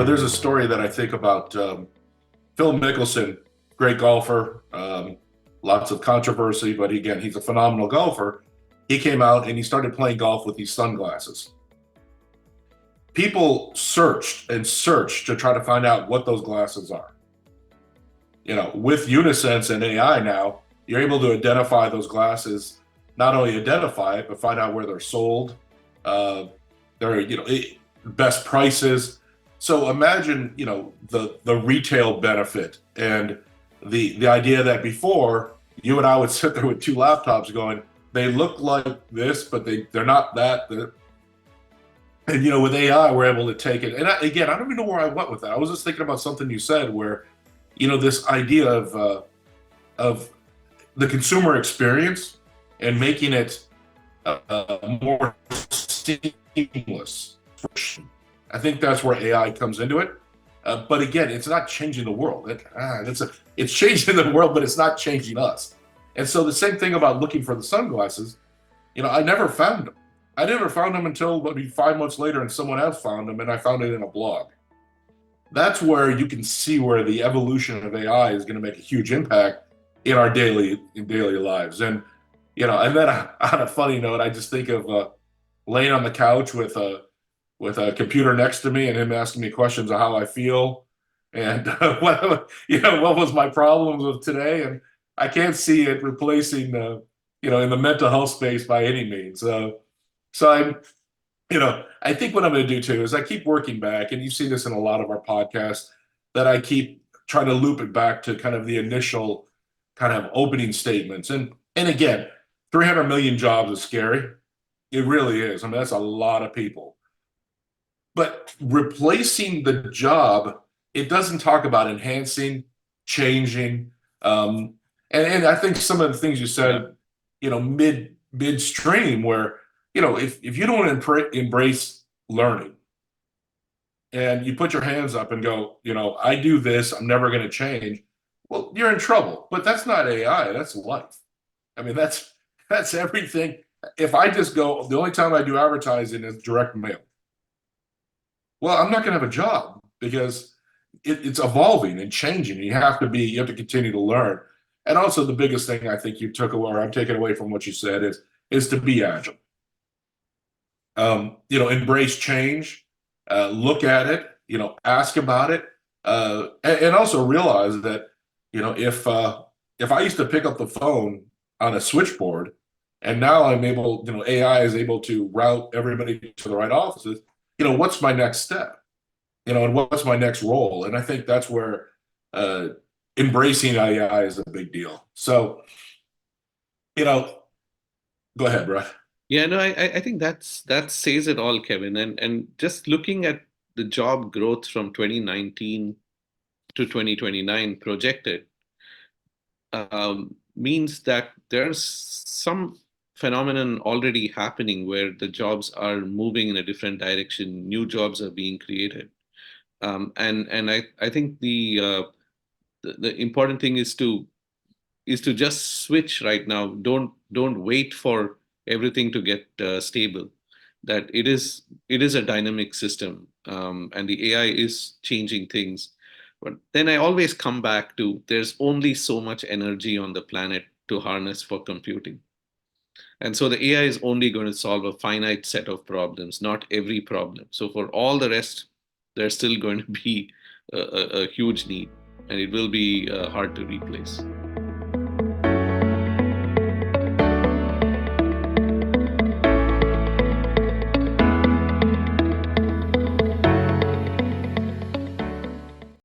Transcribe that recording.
there's a story that I think about Phil Mickelson, great golfer, lots of controversy, but again, he's a phenomenal golfer. He came out and he started playing golf with these sunglasses. People searched and searched to try to find out what those glasses are. With Unisense and AI now, you're able to identify those glasses, not only identify it, but find out where they're sold, their best prices. So imagine, the retail benefit and the idea that before you and I would sit there with two laptops going, they look like this, but they're not that. And with AI, we're able to take it. And I don't even know where I went with that. I was just thinking about something you said, where this idea of the consumer experience and making it more seamless. I think that's where AI comes into it. But again, it's not changing the world. It's changing the world, but it's not changing us. And so the same thing about looking for the sunglasses. I never found them. I never found them until maybe 5 months later, and someone else found them, and I found it in a blog. That's where you can see where the evolution of AI is going to make a huge impact in our daily lives. And and then on a funny note, I just think of laying on the couch with a computer next to me and him asking me questions of how I feel and what was my problems of today. And I can't see it replacing in the mental health space by any means. So I think what I'm going to do too is I keep working back, and you see this in a lot of our podcasts, that I keep trying to loop it back to kind of the initial kind of opening statements. And again, 300 million jobs is scary. It really is. I mean, that's a lot of people. But replacing the job, it doesn't talk about enhancing, changing. And I think some of the things you said, midstream, where if you don't embrace learning and you put your hands up and go, I do this, I'm never going to change. Well, you're in trouble. But that's not AI, that's life. I mean, that's everything. If I just go, the only time I do advertising is direct mail. Well, I'm not going to have a job because it's evolving and changing. You have to continue to learn. And also the biggest thing I think you took away, or I'm taking away from what you said, is to be agile. Embrace change, look at it, ask about it, and also realize that, if I used to pick up the phone on a switchboard, and now I'm able, AI is able to route everybody to the right offices, what's my next step? And what's my next role? And I think that's where embracing AI is a big deal. So, go ahead, Brett. Yeah, no, I think that says it all, Kevin. And just looking at the job growth from 2019 to 2029 projected means that there's some phenomenon already happening where the jobs are moving in a different direction. New jobs are being created. And I think the important thing is to just switch right now. Don't wait for everything to get stable. That it is a dynamic system, and the AI is changing things. But then I always come back to, there's only so much energy on the planet to harness for computing. And so the AI is only going to solve a finite set of problems, not every problem. So for all the rest, there's still going to be a huge need, and it will be hard to replace.